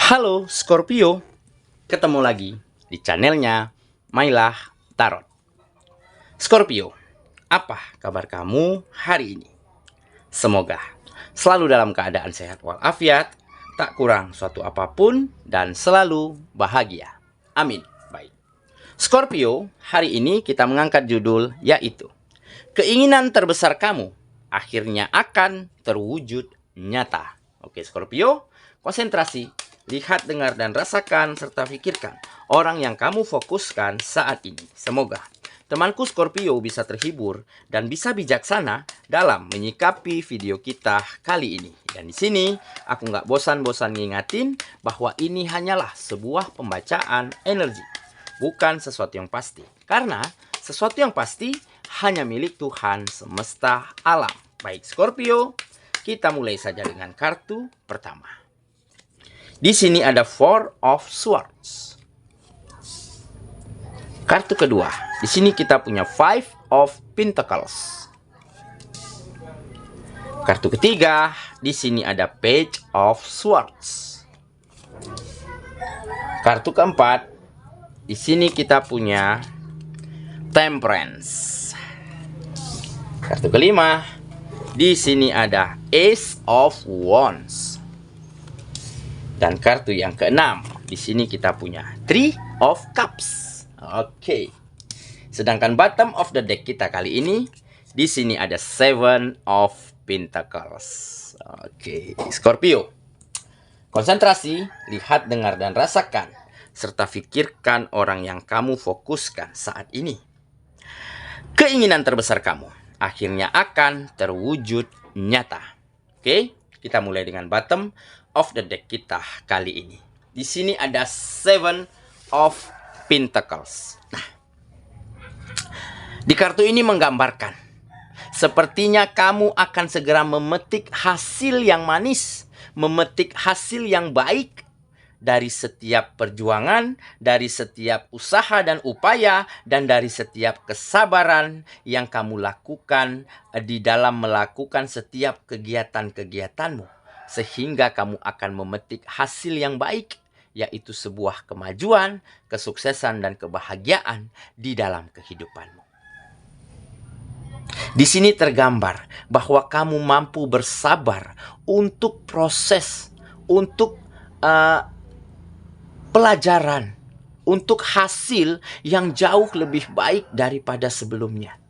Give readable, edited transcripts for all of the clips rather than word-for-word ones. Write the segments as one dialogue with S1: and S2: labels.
S1: Halo Scorpio, ketemu lagi di channelnya Mailah Tarot. Scorpio, apa kabar kamu hari ini? Semoga selalu dalam keadaan sehat walafiat, tak kurang suatu apapun, dan selalu bahagia. Amin. Baik. Scorpio, hari ini kita mengangkat judul yaitu keinginan terbesar kamu akhirnya akan terwujud nyata. Oke Scorpio, konsentrasi. Lihat, dengar, dan rasakan, serta pikirkan orang yang kamu fokuskan saat ini. Semoga temanku Scorpio bisa terhibur dan bisa bijaksana dalam menyikapi video kita kali ini. Dan di sini aku nggak bosan-bosan ngingatin bahwa ini hanyalah sebuah pembacaan energi, bukan sesuatu yang pasti. Karena sesuatu yang pasti hanya milik Tuhan semesta alam. Baik Scorpio, kita mulai saja dengan kartu pertama. Di sini ada Four of Swords. Kartu kedua, di sini kita punya Five of Pentacles. Kartu ketiga, di sini ada Page of Swords. Kartu keempat, di sini kita punya Temperance. Kartu kelima, di sini ada Ace of Wands. Dan kartu yang keenam, di sini kita punya Three of Cups. Oke. Sedangkan bottom of the deck kita kali ini, di sini ada Seven of Pentacles. Oke, Scorpio. Konsentrasi, lihat, dengar, dan rasakan, serta pikirkan orang yang kamu fokuskan saat ini. Keinginan terbesar kamu akhirnya akan terwujud nyata. Oke, kita mulai dengan bottom of the deck kita kali ini. Di sini ada Seven of Pentacles. Nah, di kartu ini menggambarkan sepertinya kamu akan segera memetik hasil yang manis, memetik hasil yang baik dari setiap perjuangan, dari setiap usaha dan upaya, dan dari setiap kesabaran yang kamu lakukan di dalam melakukan setiap kegiatan-kegiatanmu. Sehingga kamu akan memetik hasil yang baik, yaitu sebuah kemajuan, kesuksesan, dan kebahagiaan di dalam kehidupanmu. Di sini tergambar bahwa kamu mampu bersabar untuk proses, untuk pelajaran, untuk hasil yang jauh lebih baik daripada sebelumnya.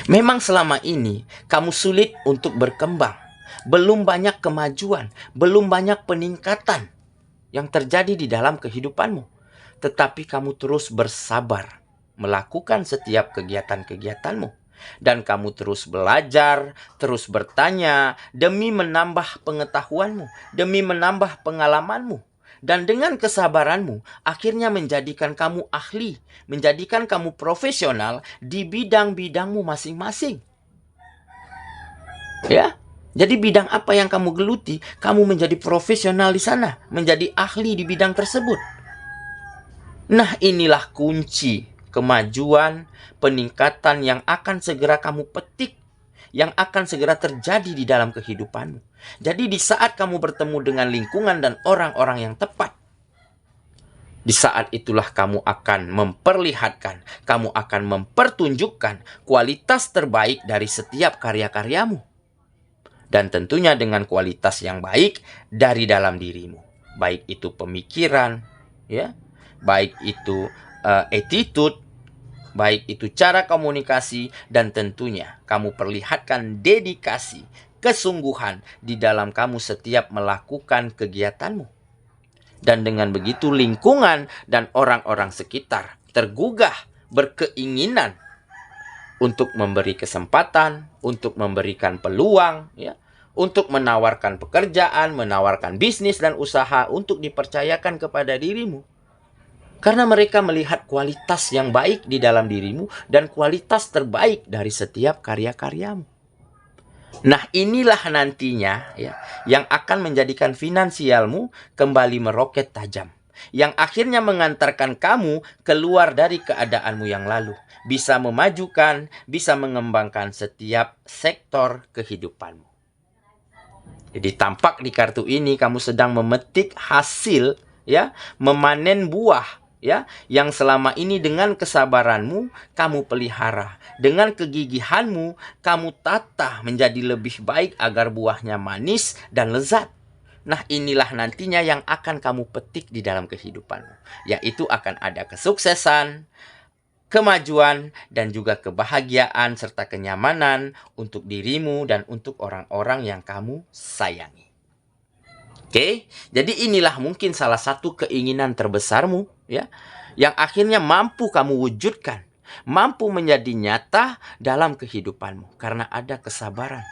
S1: Memang selama ini kamu sulit untuk berkembang. Belum banyak kemajuan, belum banyak peningkatan yang terjadi di dalam kehidupanmu. Tetapi kamu terus bersabar melakukan setiap kegiatan-kegiatanmu. Dan kamu terus belajar, terus bertanya demi menambah pengetahuanmu, demi menambah pengalamanmu. Dan dengan kesabaranmu akhirnya menjadikan kamu ahli, menjadikan kamu profesional di bidang-bidangmu masing-masing. Ya. Jadi bidang apa yang kamu geluti, kamu menjadi profesional di sana, menjadi ahli di bidang tersebut. Nah, inilah kunci kemajuan, peningkatan yang akan segera kamu petik, yang akan segera terjadi di dalam kehidupanmu. Jadi di saat kamu bertemu dengan lingkungan dan orang-orang yang tepat, di saat itulah kamu akan memperlihatkan, kamu akan mempertunjukkan kualitas terbaik dari setiap karya-karyamu. Dan tentunya dengan kualitas yang baik dari dalam dirimu. Baik itu pemikiran, ya, baik itu attitude, baik itu cara komunikasi, dan tentunya kamu perlihatkan dedikasi, kesungguhan di dalam kamu setiap melakukan kegiatanmu. Dan dengan begitu lingkungan dan orang-orang sekitar tergugah, berkeinginan untuk memberi kesempatan, untuk memberikan peluang, ya, untuk menawarkan pekerjaan, menawarkan bisnis dan usaha untuk dipercayakan kepada dirimu. Karena mereka melihat kualitas yang baik di dalam dirimu dan kualitas terbaik dari setiap karya-karyamu. Nah, inilah nantinya, ya, yang akan menjadikan finansialmu kembali meroket tajam. Yang akhirnya mengantarkan kamu keluar dari keadaanmu yang lalu. Bisa memajukan, bisa mengembangkan setiap sektor kehidupanmu. Jadi tampak di kartu ini kamu sedang memetik hasil, ya, memanen buah, ya, yang selama ini dengan kesabaranmu kamu pelihara, dengan kegigihanmu kamu tata menjadi lebih baik agar buahnya manis dan lezat. Nah, inilah nantinya yang akan kamu petik di dalam kehidupanmu, yaitu akan ada kesuksesan, kemajuan, dan juga kebahagiaan serta kenyamanan untuk dirimu dan untuk orang-orang yang kamu sayangi. Oke, jadi inilah mungkin salah satu keinginan terbesarmu, ya, yang akhirnya mampu kamu wujudkan, mampu menjadi nyata dalam kehidupanmu karena ada kesabaran,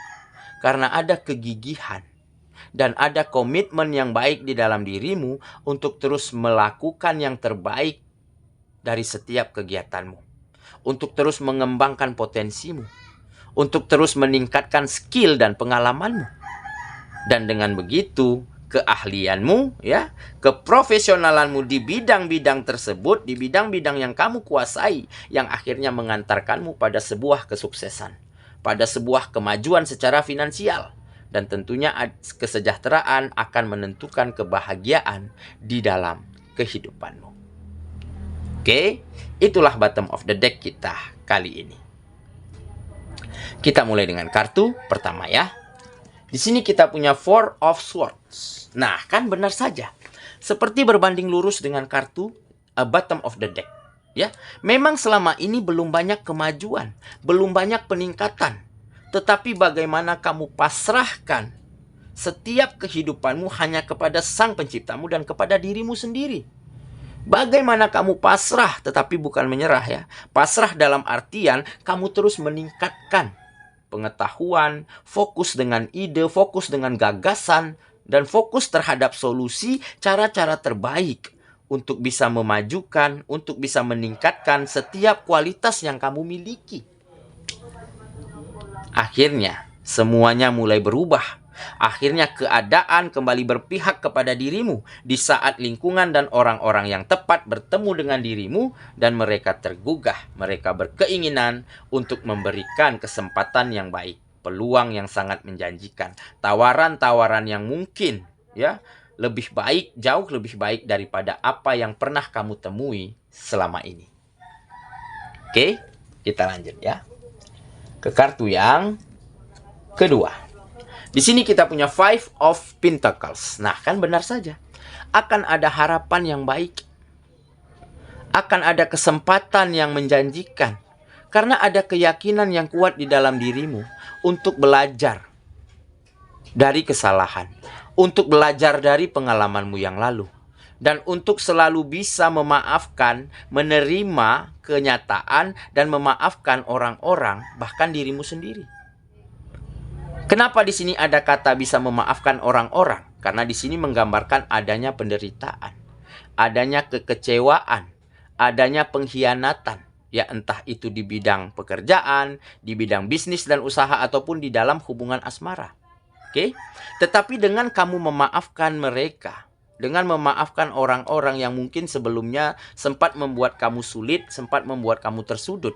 S1: karena ada kegigihan, dan ada komitmen yang baik di dalam dirimu untuk terus melakukan yang terbaik dari setiap kegiatanmu, untuk terus mengembangkan potensimu, untuk terus meningkatkan skill dan pengalamanmu. Dan dengan begitu, keahlianmu, ya, keprofesionalanmu di bidang-bidang tersebut, di bidang-bidang yang kamu kuasai, yang akhirnya mengantarkanmu pada sebuah kesuksesan, pada sebuah kemajuan secara finansial, dan tentunya kesejahteraan akan menentukan kebahagiaan di dalam kehidupanmu. Oke, itulah bottom of the deck kita kali ini. Kita mulai dengan kartu pertama, ya. Di sini kita punya Four of Swords. Nah, kan benar saja. Seperti berbanding lurus dengan kartu bottom of the deck, ya. Memang selama ini belum banyak kemajuan, belum banyak peningkatan. Tetapi bagaimana kamu pasrahkan setiap kehidupanmu hanya kepada Sang Penciptamu dan kepada dirimu sendiri. Bagaimana kamu pasrah tetapi bukan menyerah, ya. Pasrah dalam artian kamu terus meningkatkan pengetahuan, fokus dengan ide, fokus dengan gagasan, dan fokus terhadap solusi cara-cara terbaik untuk bisa memajukan, untuk bisa meningkatkan setiap kualitas yang kamu miliki. Akhirnya semuanya mulai berubah. Akhirnya keadaan kembali berpihak kepada dirimu di saat lingkungan dan orang-orang yang tepat bertemu dengan dirimu dan mereka tergugah, mereka berkeinginan untuk memberikan kesempatan yang baik, peluang yang sangat menjanjikan, tawaran-tawaran yang mungkin, ya, lebih baik, jauh lebih baik daripada apa yang pernah kamu temui selama ini. Oke, kita lanjut, ya, ke kartu yang kedua. Di sini kita punya Five of Pentacles. Nah, kan benar saja. Akan ada harapan yang baik. Akan ada kesempatan yang menjanjikan. Karena ada keyakinan yang kuat di dalam dirimu untuk belajar dari kesalahan. Untuk belajar dari pengalamanmu yang lalu. Dan untuk selalu bisa memaafkan, menerima kenyataan, dan memaafkan orang-orang, bahkan dirimu sendiri. Kenapa di sini ada kata bisa memaafkan orang-orang? Karena di sini menggambarkan adanya penderitaan, adanya kekecewaan, adanya pengkhianatan, ya, entah itu di bidang pekerjaan, di bidang bisnis dan usaha, ataupun di dalam hubungan asmara. Oke? Tetapi dengan kamu memaafkan mereka, dengan memaafkan orang-orang yang mungkin sebelumnya sempat membuat kamu sulit, sempat membuat kamu tersudut,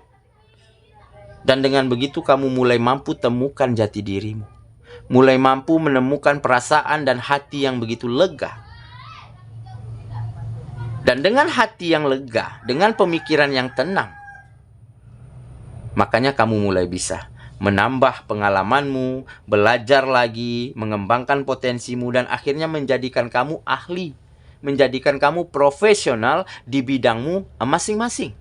S1: dan dengan begitu kamu mulai mampu temukan jati dirimu. Mulai mampu menemukan perasaan dan hati yang begitu lega. Dan dengan hati yang lega, dengan pemikiran yang tenang, makanya kamu mulai bisa menambah pengalamanmu, belajar lagi, mengembangkan potensimu, dan akhirnya menjadikan kamu ahli, menjadikan kamu profesional di bidangmu masing-masing.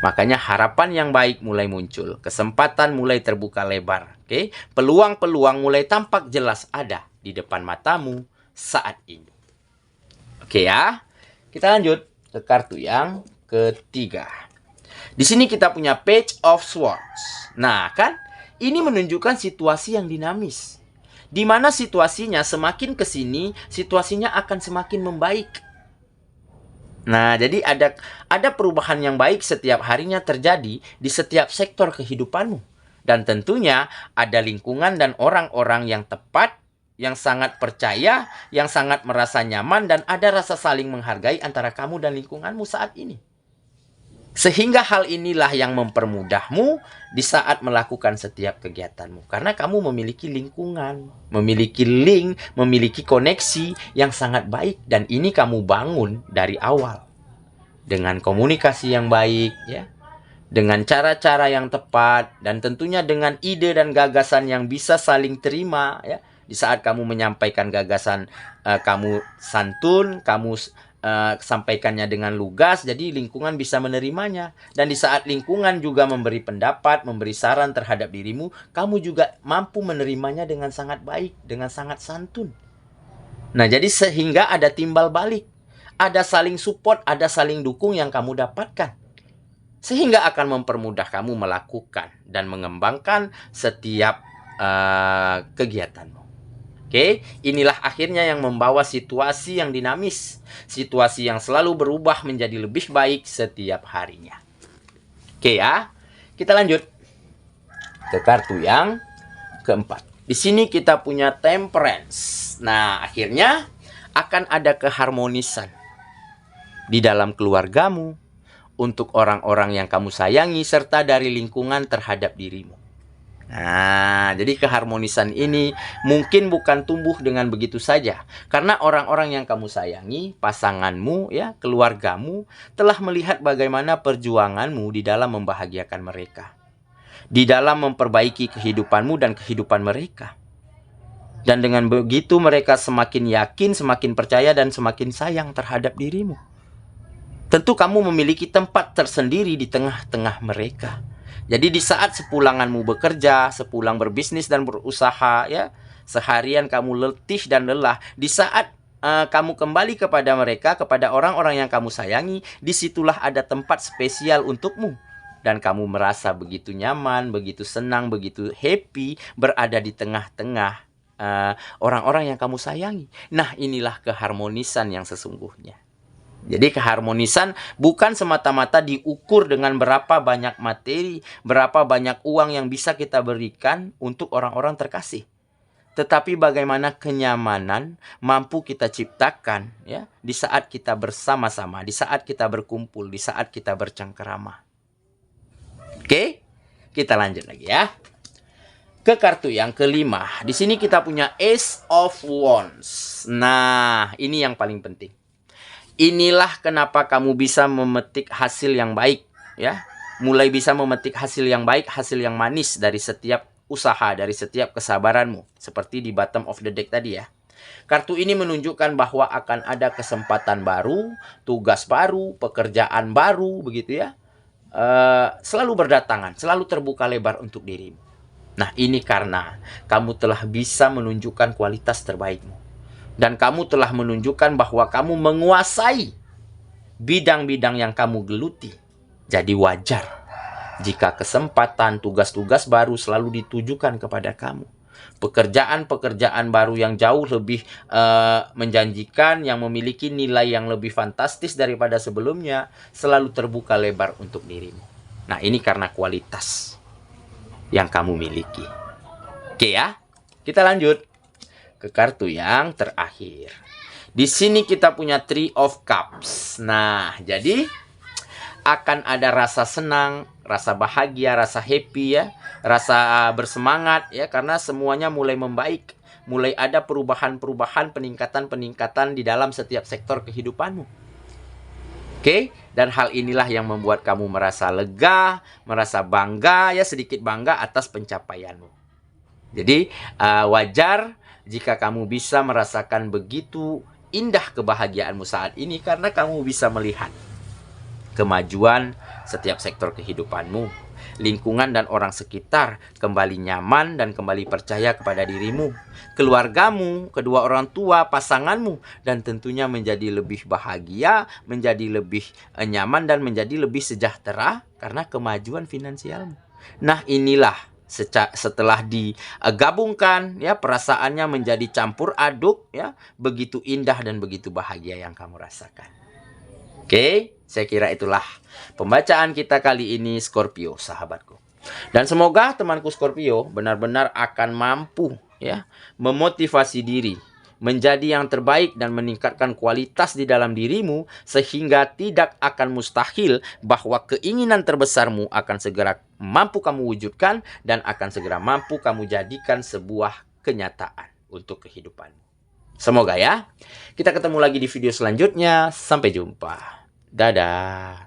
S1: Makanya harapan yang baik mulai muncul, kesempatan mulai terbuka lebar, oke? Peluang-peluang mulai tampak jelas ada di depan matamu saat ini. Oke, ya. Kita lanjut ke kartu yang ketiga. Di sini kita punya Page of Swords. Nah, kan ini menunjukkan situasi yang dinamis. Di mana situasinya semakin ke sini, situasinya akan semakin membaik. Nah, jadi ada perubahan yang baik setiap harinya terjadi di setiap sektor kehidupanmu. Dan tentunya ada lingkungan dan orang-orang yang tepat, yang sangat percaya, yang sangat merasa nyaman, dan ada rasa saling menghargai antara kamu dan lingkunganmu saat ini. Sehingga hal inilah yang mempermudahmu di saat melakukan setiap kegiatanmu. Karena kamu memiliki lingkungan, memiliki link, memiliki koneksi yang sangat baik. Dan ini kamu bangun dari awal. Dengan komunikasi yang baik, ya, dengan cara-cara yang tepat, dan tentunya dengan ide dan gagasan yang bisa saling terima. Ya. Di saat kamu menyampaikan gagasan, kamu santun, kamu sampaikannya dengan lugas, jadi lingkungan bisa menerimanya. Dan di saat lingkungan juga memberi pendapat, memberi saran terhadap dirimu, kamu juga mampu menerimanya dengan sangat baik, dengan sangat santun. Nah, jadi sehingga ada timbal balik, ada saling support, ada saling dukung yang kamu dapatkan. Sehingga akan mempermudah kamu melakukan dan mengembangkan setiap kegiatanmu. Oke, inilah akhirnya yang membawa situasi yang dinamis, situasi yang selalu berubah menjadi lebih baik setiap harinya. Oke ya, kita lanjut ke kartu yang keempat. Di sini kita punya temperance. Nah, akhirnya akan ada keharmonisan di dalam keluargamu, untuk orang-orang yang kamu sayangi, serta dari lingkungan terhadap dirimu. Nah, jadi keharmonisan ini mungkin bukan tumbuh dengan begitu saja. Karena orang-orang yang kamu sayangi, pasanganmu, ya, keluargamu, telah melihat bagaimana perjuanganmu di dalam membahagiakan mereka. Di dalam memperbaiki kehidupanmu dan kehidupan mereka. Dan dengan begitu mereka semakin yakin, semakin percaya, dan semakin sayang terhadap dirimu. Tentu kamu memiliki tempat tersendiri di tengah-tengah mereka. Jadi di saat sepulanganmu bekerja, sepulang berbisnis dan berusaha, ya, seharian kamu letih dan lelah, di saat kamu kembali kepada mereka, kepada orang-orang yang kamu sayangi, disitulah ada tempat spesial untukmu. Dan kamu merasa begitu nyaman, begitu senang, begitu happy berada di tengah-tengah orang-orang yang kamu sayangi. Nah, inilah keharmonisan yang sesungguhnya. Jadi keharmonisan bukan semata-mata diukur dengan berapa banyak materi, berapa banyak uang yang bisa kita berikan untuk orang-orang terkasih. Tetapi bagaimana kenyamanan mampu kita ciptakan, ya, di saat kita bersama-sama, di saat kita berkumpul, di saat kita bercengkerama. Oke, kita lanjut lagi ya. Ke kartu yang kelima. Di sini kita punya Ace of Wands. Nah, ini yang paling penting. Inilah kenapa kamu bisa memetik hasil yang baik, ya. Mulai bisa memetik hasil yang baik, hasil yang manis dari setiap usaha, dari setiap kesabaranmu. Seperti di bottom of the deck tadi ya. Kartu ini menunjukkan bahwa akan ada kesempatan baru, tugas baru, pekerjaan baru, begitu ya. Selalu berdatangan, selalu terbuka lebar untuk dirimu. Nah, ini karena kamu telah bisa menunjukkan kualitas terbaikmu. Dan kamu telah menunjukkan bahwa kamu menguasai bidang-bidang yang kamu geluti. Jadi wajar jika kesempatan, tugas-tugas baru selalu ditujukan kepada kamu. Pekerjaan-pekerjaan baru yang jauh lebih menjanjikan, yang memiliki nilai yang lebih fantastis daripada sebelumnya, selalu terbuka lebar untuk dirimu. Nah, ini karena kualitas yang kamu miliki. Oke ya, kita lanjut ke kartu yang terakhir. Di sini kita punya Three of Cups. Nah, jadi akan ada rasa senang, rasa bahagia, rasa happy ya, rasa bersemangat ya, karena semuanya mulai membaik, mulai ada perubahan-perubahan, peningkatan-peningkatan di dalam setiap sektor kehidupanmu. Oke, dan hal inilah yang membuat kamu merasa lega, merasa bangga ya, sedikit bangga atas pencapaianmu. Jadi wajar jika kamu bisa merasakan begitu indah kebahagiaanmu saat ini, karena kamu bisa melihat kemajuan setiap sektor kehidupanmu, lingkungan dan orang sekitar kembali nyaman dan kembali percaya kepada dirimu, keluargamu, kedua orang tua, pasanganmu, dan tentunya menjadi lebih bahagia, menjadi lebih nyaman, dan menjadi lebih sejahtera karena kemajuan finansialmu. Nah, inilah setelah digabungkan ya, perasaannya menjadi campur aduk ya, begitu indah dan begitu bahagia yang kamu rasakan. Oke, saya kira itulah pembacaan kita kali ini, Scorpio sahabatku. Dan semoga temanku Scorpio benar-benar akan mampu ya memotivasi diri, menjadi yang terbaik dan meningkatkan kualitas di dalam dirimu, sehingga tidak akan mustahil bahwa keinginan terbesarmu akan segera mampu kamu wujudkan dan akan segera mampu kamu jadikan sebuah kenyataan untuk kehidupanmu. Semoga ya. Kita ketemu lagi di video selanjutnya. Sampai jumpa. Dadah.